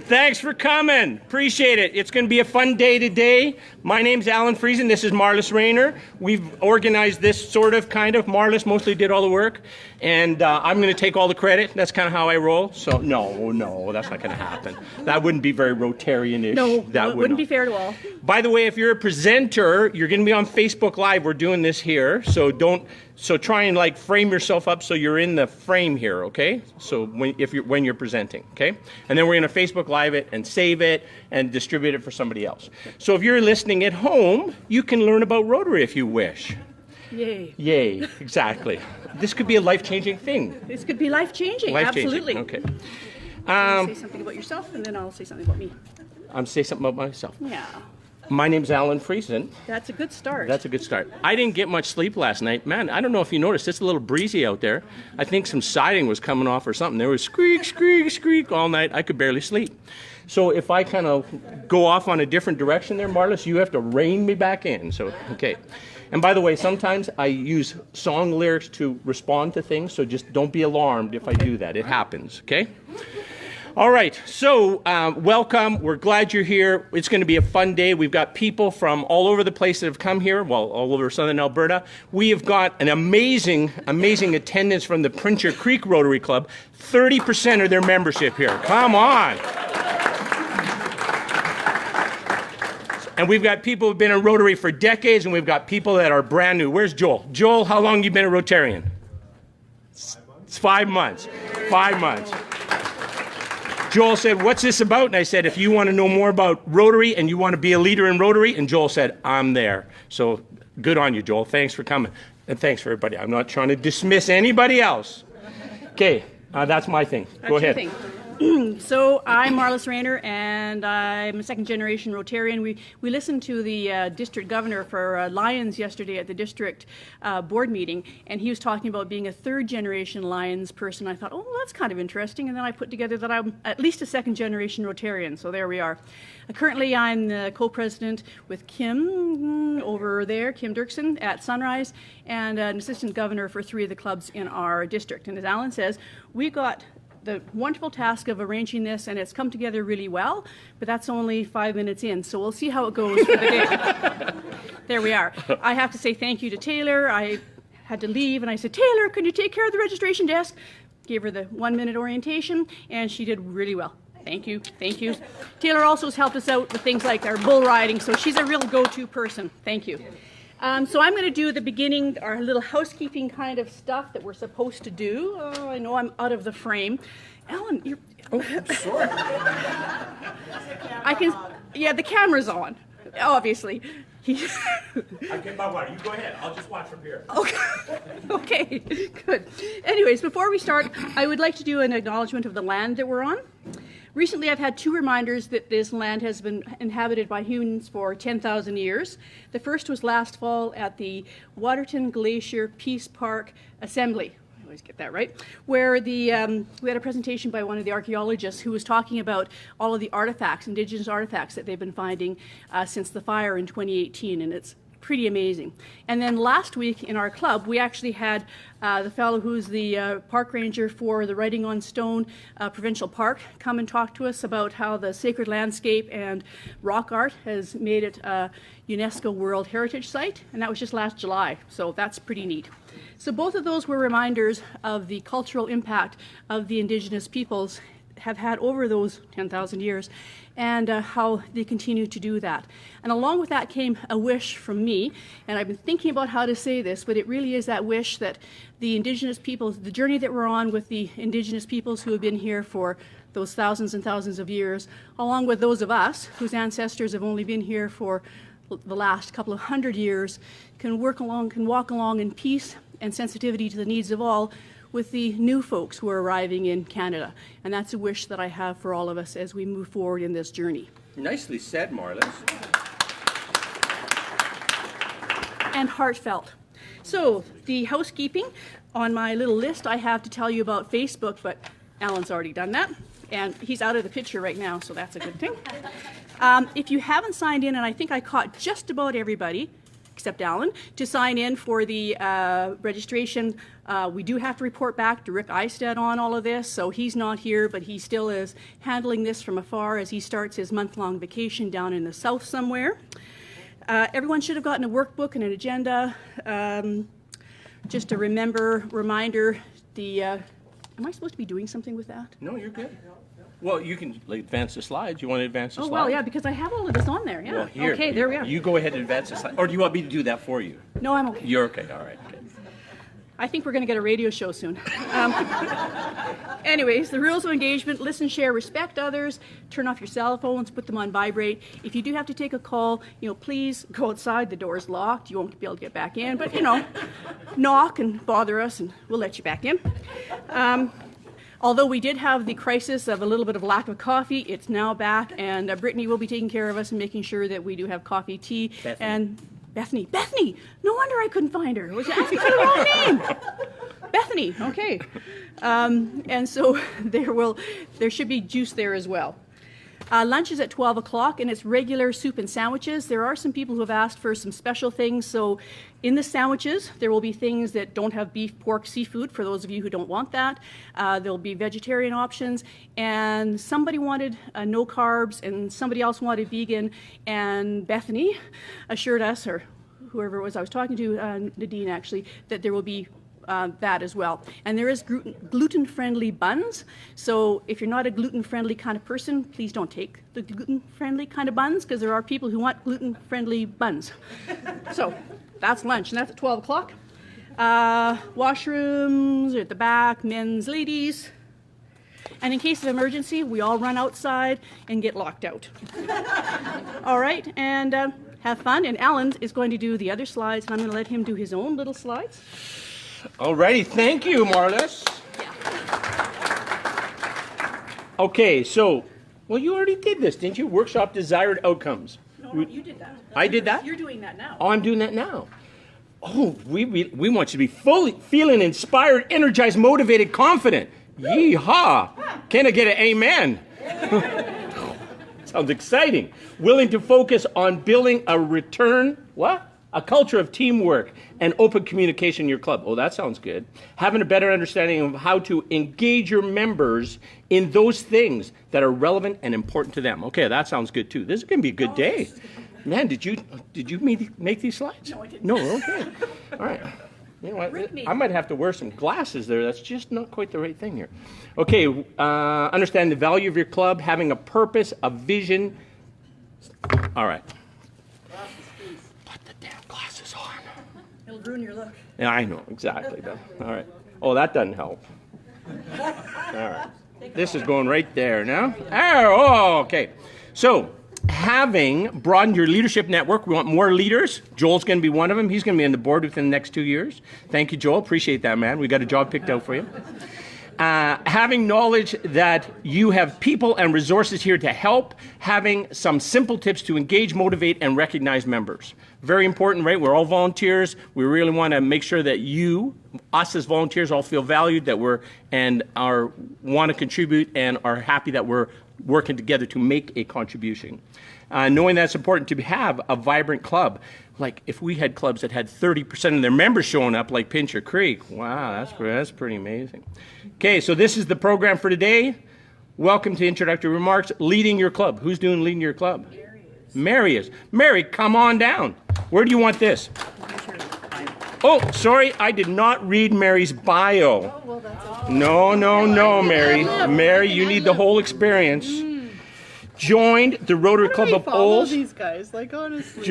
Thanks for coming. Appreciate it. It's going to be a fun day today. My name's Alan Friesen. This is Marlis Rayner. We've organized this sort of, kind of. Marlis mostly did all the work, and I'm going to take all the credit. That's kind of how I roll. So no, that's not going to happen. That wouldn't be very Rotarian-ish. No, that it wouldn't be fair to all. By the way, if you're a presenter, you're going to be on Facebook Live. We're doing this here, so try and like frame yourself up so you're in the frame here, okay? So when you're presenting, okay? And then we're going to Facebook Live it and save it and distribute it for somebody else. So if you're listening at home, you can learn about Rotary if you wish. Yay. Yay, exactly. This could be a life-changing thing. This could be life-changing, absolutely. Okay. Say something about yourself, and then I'll say something about me. I'm say something about myself. Yeah. My name's Alan Friesen. That's a good start. That's a good start. I didn't get much sleep last night. Man, I don't know if you noticed, it's a little breezy out there. I think some siding was coming off or something. There was squeak, squeak, squeak all night. I could barely sleep. So if I kind of go off on a different direction there, Marlis, you have to rein me back in. So, okay. And by the way, sometimes I use song lyrics to respond to things, so just don't be alarmed if I do that. It happens, okay? All right, so welcome. We're glad you're here. It's going to be a fun day. We've got people from all over the place that have come here, well, all over southern Alberta. We have got an amazing attendance from the Pincher Creek Rotary Club. 30% of their membership here. Come on. And we've got people who've been in Rotary for decades, and we've got people that are brand new. Where's Joel? Joel, how long have you been a Rotarian? 5 months. It's 5 months. 5 months. Joel said, what's this about? And I said, if you want to know more about Rotary and you want to be a leader in Rotary, and Joel said, I'm there. So good on you, Joel. Thanks for coming. And thanks for everybody. I'm not trying to dismiss anybody else. Okay, that's my thing. Go ahead. Your thing. So I'm Marlis Rayner, and I'm a second-generation Rotarian. We listened to the district governor for Lions yesterday at the district board meeting, and he was talking about being a third-generation Lions person. I thought, oh, that's kind of interesting, and then I put together that I'm at least a second-generation Rotarian, so there we are. Currently, I'm the co-president with Kim over there, Kim Dirksen, at Sunrise, and an assistant governor for 3 of the clubs in our district. And as Alan says, we got the wonderful task of arranging this, and it's come together really well, but that's only 5 minutes in, so we'll see how it goes for the day. There we are. I have to say thank you to Taylor. I had to leave, and I said, Taylor, can you take care of the registration desk? Gave her the 1-minute orientation, and she did really well. Thank you, thank you. Taylor also has helped us out with things like our bull riding, so she's a real go-to person. Thank you. So I'm going to do the beginning, our little housekeeping kind of stuff that we're supposed to do. Oh, I know I'm out of the frame. Alan, you're... Oh, I'm sorry. I can... Yeah, the camera's on, obviously. I get my water. You go ahead. I'll just watch from here. Okay. Okay, good. Anyways, before we start, I would like to do an acknowledgement of the land that we're on. Recently, I've had 2 reminders that this land has been inhabited by humans for 10,000 years. The first was last fall at the Waterton Glacier Peace Park Assembly. I always get that right. Where we had a presentation by one of the archaeologists who was talking about all of the artifacts, indigenous artifacts that they've been finding since the fire in 2018, and it's pretty amazing. And then last week in our club, we actually had the fellow who's the park ranger for the Writing on Stone Provincial Park come and talk to us about how the sacred landscape and rock art has made it a UNESCO World Heritage Site, and that was just last July, so that's pretty neat. So both of those were reminders of the cultural impact of the Indigenous peoples have had over those 10,000 years, and how they continue to do that. And along with that came a wish from me, and I've been thinking about how to say this, but it really is that wish that the Indigenous peoples, the journey that we're on with the Indigenous peoples who have been here for those thousands and thousands of years, along with those of us whose ancestors have only been here for the last couple of 100 years, can walk along in peace and sensitivity to the needs of all, with the new folks who are arriving in Canada. And that's a wish that I have for all of us as we move forward in this journey. Nicely said, Marlis. And heartfelt. So, the housekeeping, on my little list I have to tell you about Facebook, but Alan's already done that. And he's out of the picture right now, so that's a good thing. If you haven't signed in, and I think I caught just about everybody, except Alan, to sign in for the registration We do have to report back to Rick Eisted on all of this, so he's not here, but he still is handling this from afar as he starts his month-long vacation down in the south somewhere. Everyone should have gotten a workbook and an agenda. Just a reminder, am I supposed to be doing something with that? No, you're good. Well, you can advance the slides. You want to advance the slides? Oh, well, yeah, because I have all of this on there, yeah. Well, here, okay, there we are. You go ahead and advance the slides. Or do you want me to do that for you? No, I'm okay. You're okay, all right. Okay. I think we're going to get a radio show soon. Anyways, the rules of engagement: listen, share, respect others, turn off your cell phones, put them on vibrate. If you do have to take a call, please go outside. The door's locked. You won't be able to get back in, but, knock and bother us and we'll let you back in. Although we did have the crisis of a little bit of lack of coffee, it's now back, and Brittany will be taking care of us and making sure that we do have coffee, tea, and Bethany. No wonder I couldn't find her. I was asking for the wrong name. Bethany. Okay. And so there should be juice there as well. Lunch is at 12 o'clock, and it's regular soup and sandwiches. There are some people who have asked for some special things. So in the sandwiches, there will be things that don't have beef, pork, seafood, for those of you who don't want that. There'll be vegetarian options. And somebody wanted no carbs, and somebody else wanted vegan. And Bethany assured us, or whoever it was I was talking to, Nadine actually, that there will be that as well. And there is gluten-friendly buns. So if you're not a gluten-friendly kind of person, please don't take the gluten-friendly kind of buns, because there are people who want gluten-friendly buns. So that's lunch, and that's at 12 o'clock. Washrooms are at the back, men's, ladies. And in case of emergency, we all run outside and get locked out. All right, and have fun. And Alan is going to do the other slides, and I'm going to let him do his own little slides. Alrighty, thank you, Marlis. Okay, so, well, you already did this, didn't you? Workshop desired outcomes. No, you did that. I did that? You're doing that now. Oh, I'm doing that now. Oh, we want you to be fully feeling inspired, energized, motivated, confident. Yee-haw! Can I get an amen? Sounds exciting. Willing to focus on building a culture of teamwork and open communication in your club. Oh, that sounds good. Having a better understanding of how to engage your members in those things that are relevant and important to them. Okay, that sounds good too. This is going to be a good day. Man, did you make these slides? No, I didn't. No, okay. All right. You know what? I might have to wear some glasses there. That's just not quite the right thing here. Okay, understand the value of your club, having a purpose, a vision. All right. Put the damn glasses on. It'll ruin your look. Yeah, I know, exactly. All right. Oh, that doesn't help. All right. This is going right there now. Oh, okay. So, having broadened your leadership network, we want more leaders. Joel's going to be one of them. He's going to be on the board within the next 2 years. Thank you, Joel. Appreciate that, man. We got a job picked out for you. Having knowledge that you have people and resources here to help, having some simple tips to engage, motivate, and recognize members. Very important, right? We're all volunteers. We really want to make sure that us as volunteers, all feel valued, that want to contribute and are happy that we're working together to make a contribution. Knowing that it's important to have a vibrant club. Like if we had clubs that had 30% of their members showing up, like Pincher Creek. Wow, that's pretty amazing. Okay, so this is the program for today. Welcome to Introductory Remarks. Leading your club. Who's doing leading your club? Mary is. Mary, come on down. Where do you want this? Oh, sorry, I did not read Mary's bio. Oh, well, that's all. No, Mary. Mary, you need the whole experience. Joined the Rotary Club of Olds. These guys, like honestly.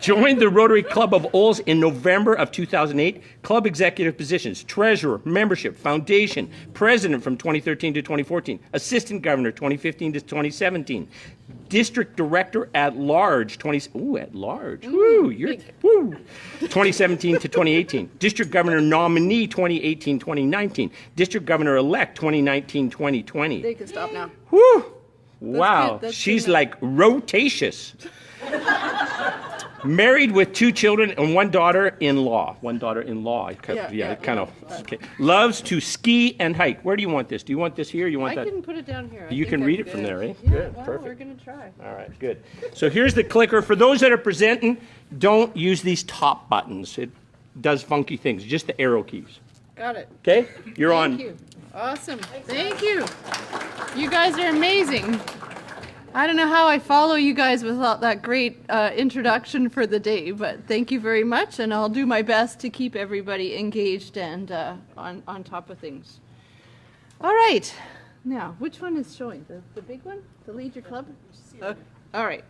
Joined the Rotary Club of Olds in November of 2008. Club executive positions: treasurer, membership, foundation, president from 2013 to 2014, assistant governor 2015 to 2017, district director at large 2017 to 2018, district governor nominee 2018-2019, district governor elect 2019-2020. They can stop now. Woo! Wow, good. she's like rotatious. Married with 2 children and one daughter-in-law. Okay. Loves to ski and hike. Where do you want this? Do you want this here? You want I that? can put it down here. You can read it from there, eh? Yeah, Good, well, perfect. we're going to try. All right, good. So here's the clicker. For those that are presenting, don't use these top buttons. It does funky things. Just the arrow keys. Got it. Okay, you're on. Thank you. Awesome. Thank you. You guys are amazing. I don't know how I follow you guys without that great introduction for the day, but thank you very much, and I'll do my best to keep everybody engaged and on top of things. All right. Now, which one is showing? The big one? The Lead Your Club? Okay. All right.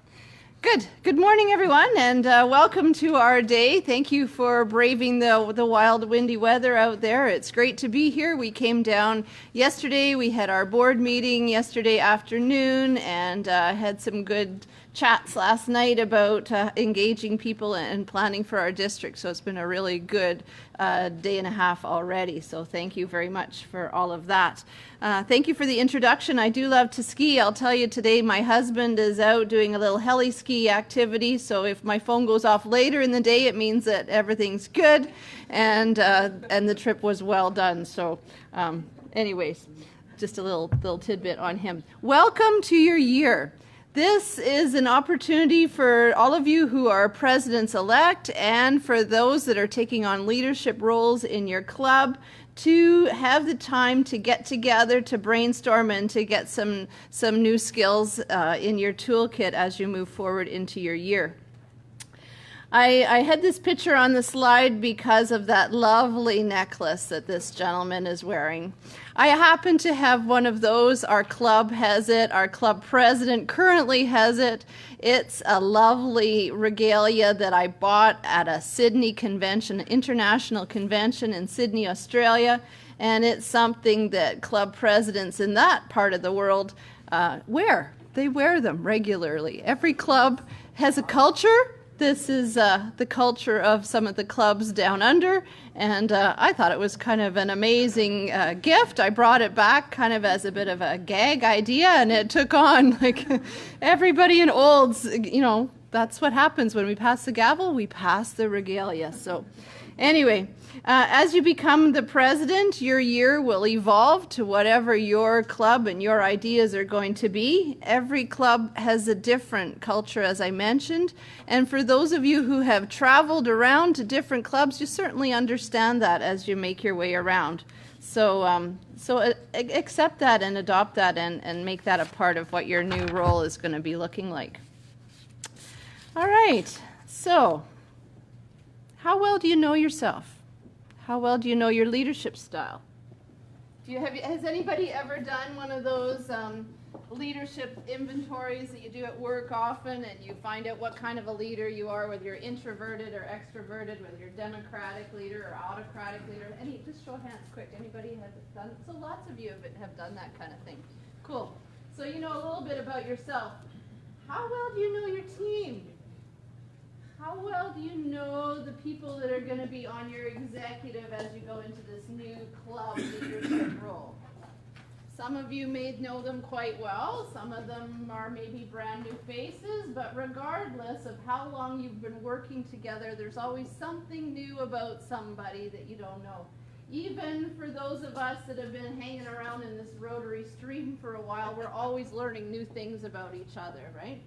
Good. Good morning, everyone, and welcome to our day. Thank you for braving the wild, windy weather out there. It's great to be here. We came down yesterday. We had our board meeting yesterday afternoon and had some good chats last night about engaging people and planning for our district. So it's been a really good day and a half already. So thank you very much for all of that. Thank you for the introduction. I do love to ski. I'll tell you today my husband is out doing a little heli ski activity. So if my phone goes off later in the day, it means that everything's good and the trip was well done. So anyways, just a little tidbit on him. Welcome to your year. This is an opportunity for all of you who are presidents-elect and for those that are taking on leadership roles in your club to have the time to get together, to brainstorm, and to get some new skills in your toolkit as you move forward into your year. I had this picture on the slide because of that lovely necklace that this gentleman is wearing. I happen to have one of those. Our club has it. Our club president currently has it. It's a lovely regalia that I bought at a Sydney convention, international convention in Sydney, Australia. And it's something that club presidents in that part of the world wear. They wear them regularly. Every club has a culture. This is the culture of some of the clubs down under, and I thought it was kind of an amazing gift. I brought it back kind of as a bit of a gag idea, and it took on like everybody in Olds, you know, that's what happens when we pass the gavel, we pass the regalia. So anyway, as you become the president, your year will evolve to whatever your club and your ideas are going to be. Every club has a different culture, as I mentioned. And for those of you who have traveled around to different clubs, you certainly understand that as you make your way around. So accept that and adopt that and make that a part of what your new role is going to be looking like. All right. So how well do you know yourself? How well do you know your leadership style? Has anybody ever done one of those leadership inventories that you do at work often, and you find out what kind of a leader you are, whether you're introverted or extroverted, whether you're democratic leader or autocratic leader? Just show hands quick. Anybody has done it? So lots of you have done that kind of thing. Cool. So you know a little bit about yourself. How well do you know your team? How well do you know the people that are going to be on your executive as you go into this new club leadership role? Some of you may know them quite well. Some of them are maybe brand new faces, but regardless of how long you've been working together, there's always something new about somebody that you don't know. Even for those of us that have been hanging around in this Rotary stream for a while, we're always learning new things about each other, right?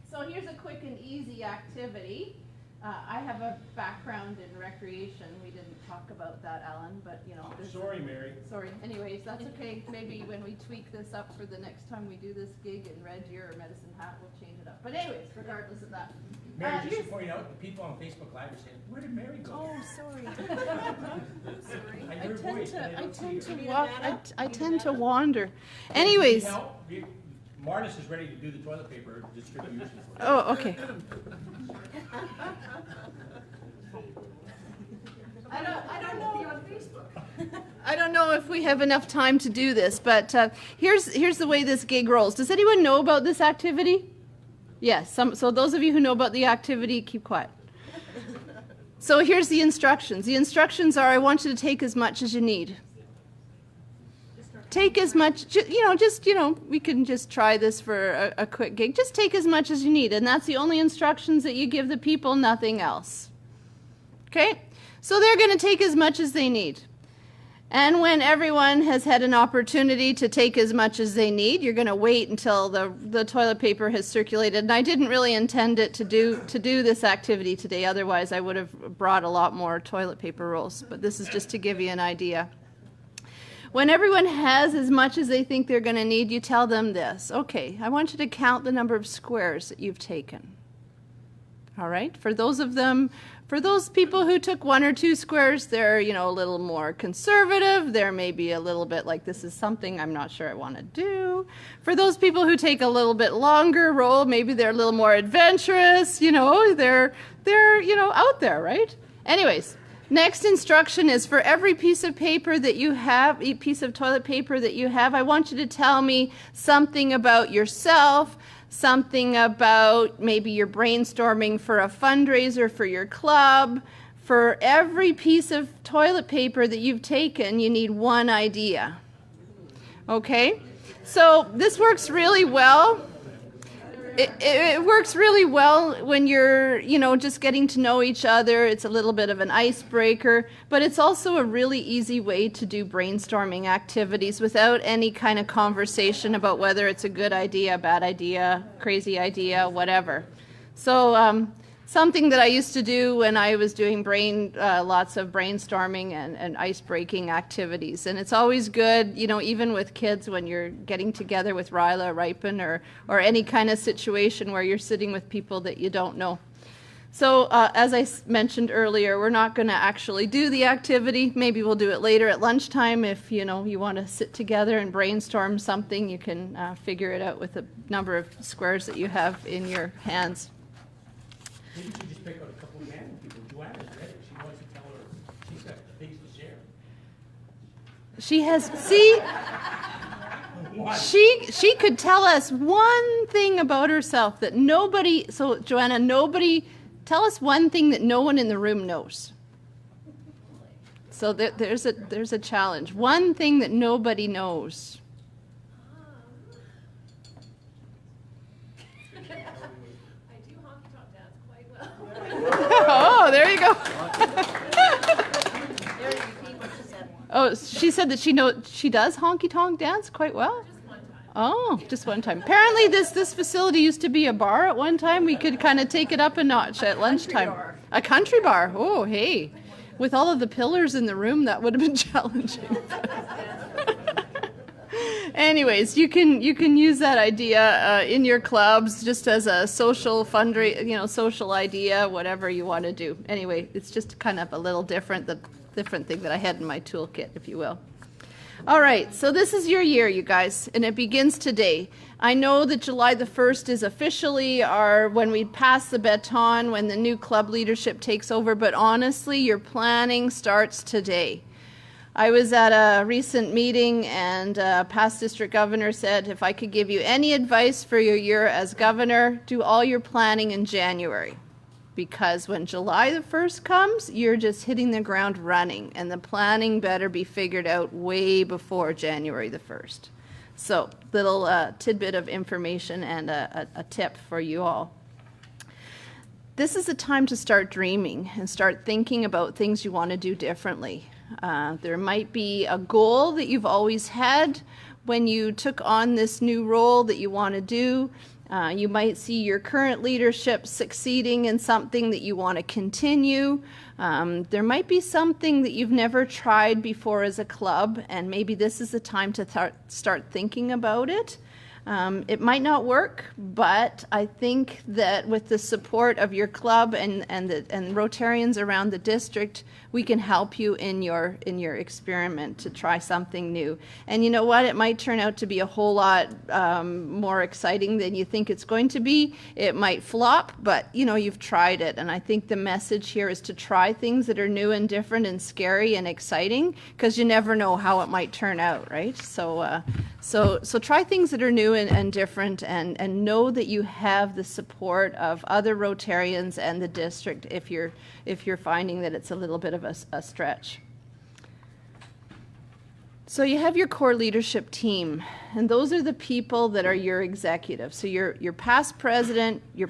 So here's a quick and easy activity. I have a background in recreation. We didn't talk about that, Alan, but you know. Sorry, Mary. Sorry. Anyways, that's okay. Maybe when we tweak this up for the next time we do this gig in Red Deer or Medicine Hat, we'll change it up. But anyways, regardless of that. Mary, just to point out, the people on Facebook Live are saying, where did Mary go? Oh, sorry. I hear her voice, but I tend to wander. Anyways. Now, Martis is ready to do the toilet paper distribution for you. Oh, okay. I don't know if we have enough time to do this, but here's the way this gig rolls. Does anyone know about this activity? Yes. So those of you who know about the activity, keep quiet. So here's the instructions. The instructions are: I want you to take as much as you need. Take as much, we can just try this for a quick gig. Just take as much as you need, and that's the only instructions that you give the people, nothing else. Okay? So they're going to take as much as they need. And when everyone has had an opportunity to take as much as they need, you're going to wait until the toilet paper has circulated. And I didn't really intend it to do this activity today. Otherwise, I would have brought a lot more toilet paper rolls. But this is just to give you an idea. When everyone has as much as they think they're going to need, you tell them this. Okay, I want you to count the number of squares that you've taken. All right? For those people who took 1 or 2 squares, they're, a little more conservative. They're maybe a little bit like, this is something I'm not sure I want to do. For those people who take a little bit longer roll, maybe they're a little more adventurous. They're out there, right? Anyways, next instruction is for every piece of paper that you have, a piece of toilet paper that you have, I want you to tell me something about yourself, something about maybe you're brainstorming for a fundraiser for your club. For every piece of toilet paper that you've taken, you need one idea. Okay? So this works really well. It works really well when you're, just getting to know each other. It's a little bit of an icebreaker, but it's also a really easy way to do brainstorming activities without any kind of conversation about whether it's a good idea, bad idea, crazy idea, whatever. So something that I used to do when I was doing lots of brainstorming and ice-breaking activities. And it's always good, even with kids when you're getting together with Ryla, Ripon, or any kind of situation where you're sitting with people that you don't know. So as I mentioned earlier, we're not going to actually do the activity. Maybe we'll do it later at lunchtime. If you want to sit together and brainstorm something, you can figure it out with the number of squares that you have in your hands. Maybe we just pick out a couple of random people. Joanna's ready. She wants to tell her, she's got things to share. She has, she could tell us one thing about herself that nobody, so Joanna, tell us one thing that no one in the room knows. So there's a challenge. One thing that nobody knows. Oh, there you go. Oh, she said that she does honky tonk dance quite well. Oh, just one time. Apparently, this facility used to be a bar at one time. We could kind of take it up a notch at lunchtime. A country bar. Oh, hey, with all of the pillars in the room, that would have been challenging. Anyways, you can use that idea in your clubs just as a social social idea, whatever you want to do. Anyway, it's just kind of a little different thing that I had in my toolkit, if you will. All right, so this is your year, you guys, and it begins today. I know that July the 1st is officially when we pass the baton, when the new club leadership takes over, but honestly, your planning starts today. I was at a recent meeting and past district governor said, if I could give you any advice for your year as governor, do all your planning in January. Because when July the 1st comes, you're just hitting the ground running, and the planning better be figured out way before January the 1st. So, little tidbit of information and a tip for you all. This is a time to start dreaming and start thinking about things you want to do differently. There might be a goal that you've always had when you took on this new role that you want to do. You might see your current leadership succeeding in something that you want to continue. There might be something that you've never tried before as a club, and maybe this is the time to start thinking about it. It might not work, but I think that with the support of your club and Rotarians around the district, we can help you in your experiment to try something new. And you know what? It might turn out to be a whole lot more exciting than you think it's going to be. It might flop, but you've tried it. And I think the message here is to try things that are new and different and scary and exciting, because you never know how it might turn out, right? So try things that are new and different, and know that you have the support of other Rotarians and the district if you're finding that it's a little bit of a stretch. So you have your core leadership team, and those are the people that are your executives. So your past president, your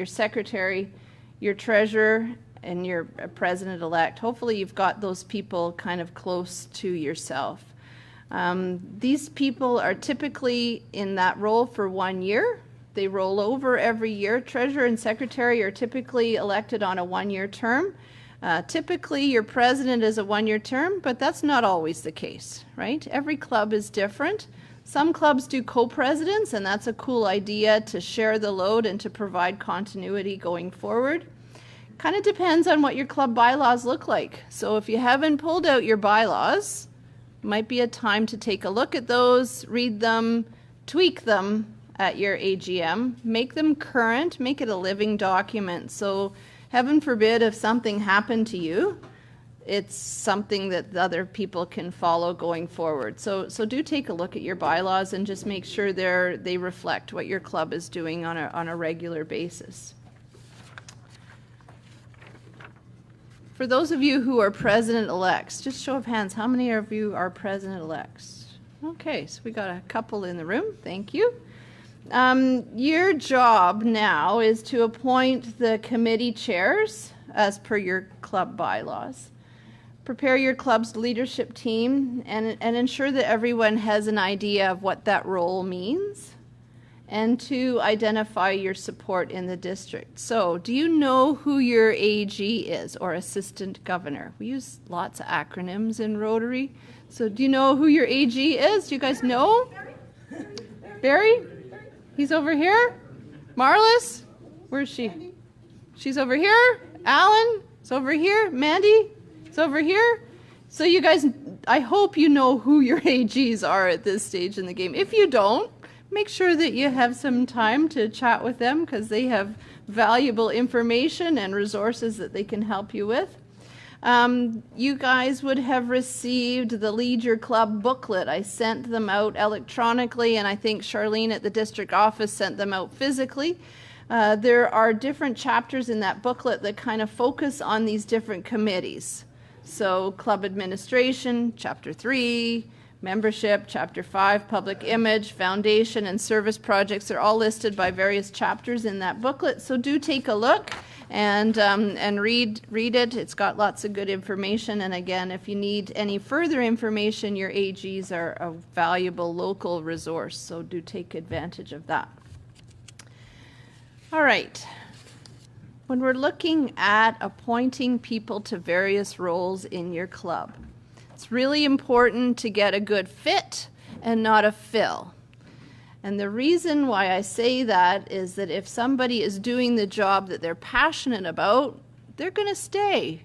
secretary, your treasurer, and you're a president-elect, hopefully you've got those people kind of close to yourself. These people are typically in that role for 1 year. They roll over every year. Treasurer and secretary are typically elected on a 1-year term. Typically, your president is a 1-year term, but that's not always the case, right? Every club is different. Some clubs do co-presidents, and that's a cool idea to share the load and to provide continuity going forward. Kind of depends on what your club bylaws look like. So if you haven't pulled out your bylaws, might be a time to take a look at those, read them, tweak them at your AGM, make them current, make it a living document. So heaven forbid if something happened to you, it's something that the other people can follow going forward. So do take a look at your bylaws and just make sure they reflect what your club is doing on a regular basis. For those of you who are president-elects, just show of hands, how many of you are president-elects? Okay, so we got a couple in the room. Thank you. Your job now is to appoint the committee chairs as per your club bylaws. Prepare your club's leadership team and ensure that everyone has an idea of what that role means, and to identify your support in the district. So, do you know who your AG is, or assistant governor? We use lots of acronyms in Rotary. So do you know who your AG is? Do you guys know? Barry? He's over here. Marlis? Where's she? She's over here. Alan? Is over here. Mandy? Is over here. So you guys, I hope you know who your AGs are at this stage in the game. If you don't, make sure that you have some time to chat with them, because they have valuable information and resources that they can help you with. You guys would have received the Lead Your Club booklet. I sent them out electronically, and I think Charlene at the district office sent them out physically. There are different chapters in that booklet that kind of focus on these different committees. So club administration, chapter 3, membership, chapter 5, public image, foundation, and service projects are all listed by various chapters in that booklet. So do take a look and read it. It's got lots of good information. And again, if you need any further information, your AGs are a valuable local resource. So do take advantage of that. All right. When we're looking at appointing people to various roles in your club, it's really important to get a good fit and not a fill. And the reason why I say that is that if somebody is doing the job that they're passionate about, they're going to stay.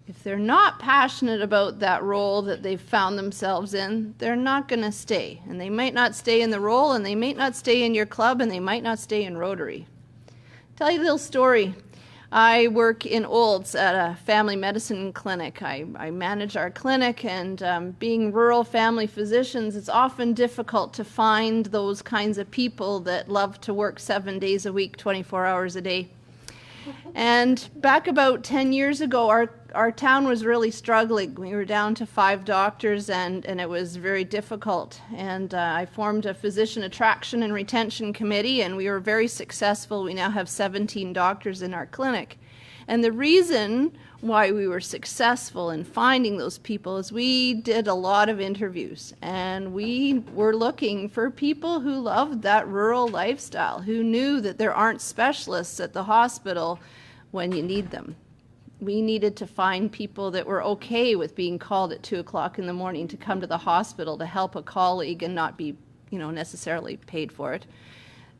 If they're not passionate about that role that they've found themselves in, they're not going to stay. And they might not stay in the role, and they might not stay in your club, and they might not stay in Rotary. Tell you a little story. I work in Olds at a family medicine clinic. I manage our clinic, and being rural family physicians, it's often difficult to find those kinds of people that love to work 7 days a week, 24 hours a day. And back about 10 years ago, our town was really struggling. We were down to 5 doctors, and it was very difficult. And I formed a physician attraction and retention committee, and we were very successful. We now have 17 doctors in our clinic. And the reason why we were successful in finding those people is we did a lot of interviews, and we were looking for people who loved that rural lifestyle, who knew that there aren't specialists at the hospital when you need them. We needed to find people that were okay with being called at 2 o'clock in the morning to come to the hospital to help a colleague and not be, necessarily paid for it.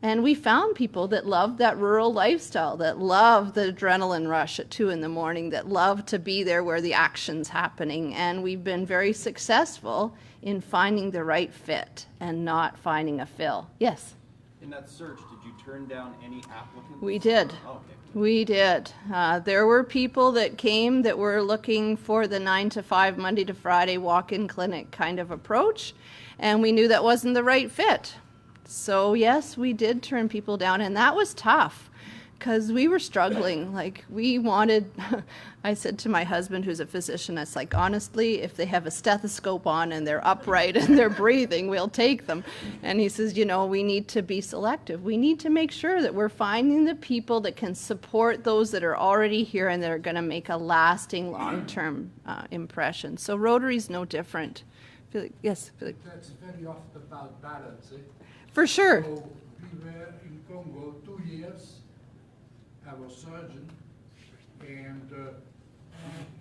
And we found people that loved that rural lifestyle, that loved the adrenaline rush at 2 in the morning, that loved to be there where the action's happening. And we've been very successful in finding the right fit and not finding a fill. Yes? In that search, did you turn down any applicants? We did. Oh, okay. We did. There were people that came that were looking for the 9 to 5, Monday to Friday walk-in clinic kind of approach, and we knew that wasn't the right fit. So yes, we did turn people down, and that was tough, because we were struggling. Like, we wanted, I said to my husband, who's a physician, it's like, honestly, if they have a stethoscope on and they're upright and they're breathing, we'll take them. And he says, you know, we need to be selective. We need to make sure that we're finding the people that can support those that are already here and that are going to make a lasting long-term impression. So Rotary's no different. Yes, Philip. That's very often about balance. Eh? For sure. So we were in Congo 2 years. I was surgeon and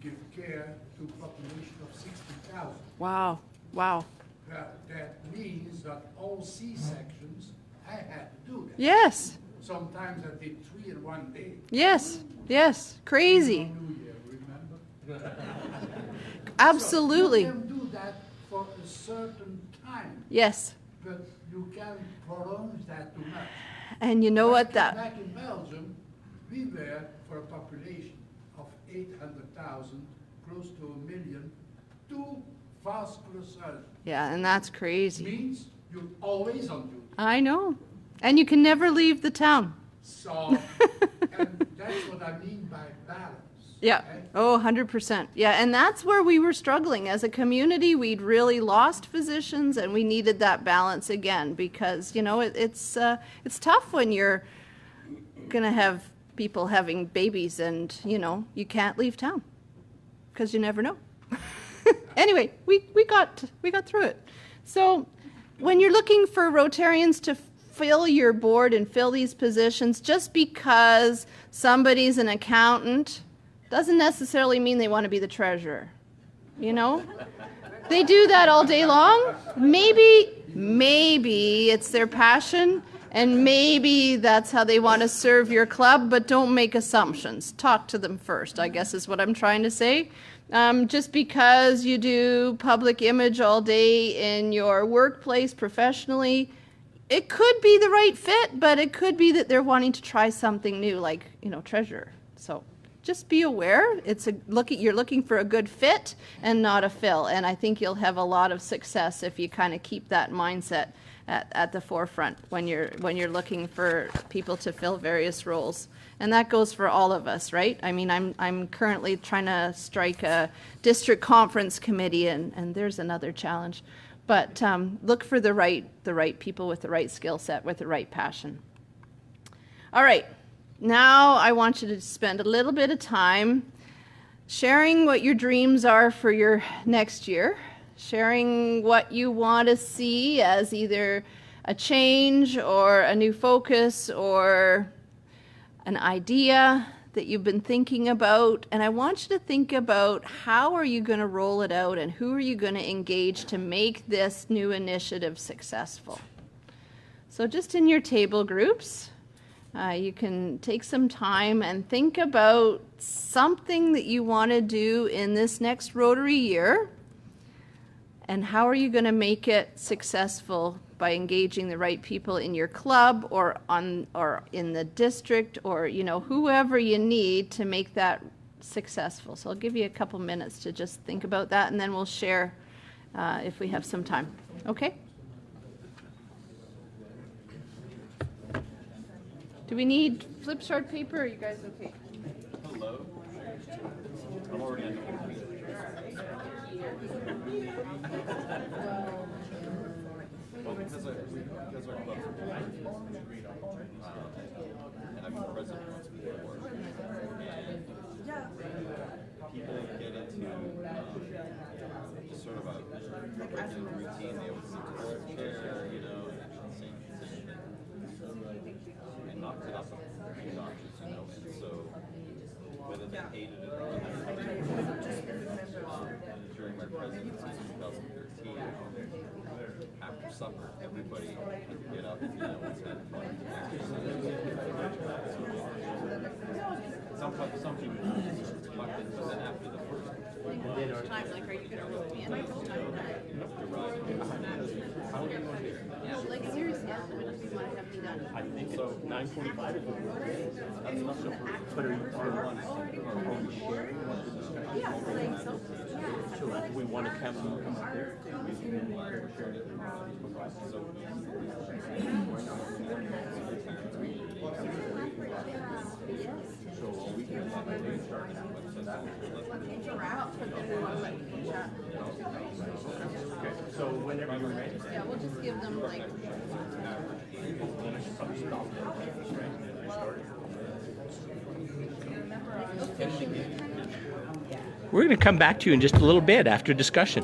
give care to a population of 60,000. Wow. Wow. That means that all C-sections, I had to do that. Yes. Sometimes I did 3 in one day. Yes. Yes. Crazy. On New Year, remember? Absolutely. So you can do that for a certain time, Yes. but you can prolong that too much. And you know what that Back in Belgium, we were, for a population of 800,000, close to 1 million, 2 vascular surgeons. Yeah, and that's crazy. Means you're always on duty. I know. And you can never leave the town. So, and that's what I mean by balance. Yeah. right? Oh, 100%. Yeah, and that's where we were struggling. As a community, we'd really lost physicians and we needed that balance again because, you know, it's tough when you're going to have people having babies and, you know, you can't leave town because you never know. Anyway, we got through it. So when you're looking for Rotarians to fill your board and fill these positions, just because somebody's an accountant doesn't necessarily mean they want to be the treasurer. You know? They do that all day long. Maybe it's their passion, and maybe that's how they want to serve your club, but don't make assumptions. Talk to them first, I guess is what I'm trying to say. Just because you do public image all day in your workplace professionally, it could be the right fit, but it could be that they're wanting to try something new, like, you know, treasurer. So just be aware. You're looking for a good fit and not a fill. And I think you'll have a lot of success if you kind of keep that mindset at the forefront when you're looking for people to fill various roles. And that goes for all of us, right? I mean, I'm currently trying to strike a district conference committee, and there's another challenge. But look for the right people with the right skill set, with the right passion. All right. Now I want you to spend a little bit of time sharing what your dreams are for your next year, sharing what you want to see as either a change or a new focus or an idea that you've been thinking about. And I want you to think about how are you going to roll it out and who are you going to engage to make this new initiative successful. So just in your table groups, you can take some time and think about something that you want to do in this next Rotary year, and how are you going to make it successful by engaging the right people in your club or in the district, or, you know, whoever you need to make that successful. So I'll give you a couple minutes to just think about that, and then we'll share if we have some time. Okay? Do we need flip chart paper? Are you guys okay? Hello? I'm already on. Well, because our club's and I've been president once before, and people get into just sort of a regular routine. They always sit in the chair, you know, and same thing, and knock it up a few notches, you know. And so whether they hated it or not, during my presidency in 2013, after supper, everybody would get up, you know, and have fun. Some people mucked in, but then after the first Times like, are you going to rope me in? how do you want to hear? Like seriously, I don't know if you want to have me I think it's 9:45 is what we're doing. That's enough. But are you sharing what the discussion is? So do we want to have them come up there? So we can so whenever you're ready. Yeah, we'll just give them like. We're going to come back to you in just a little bit after discussion.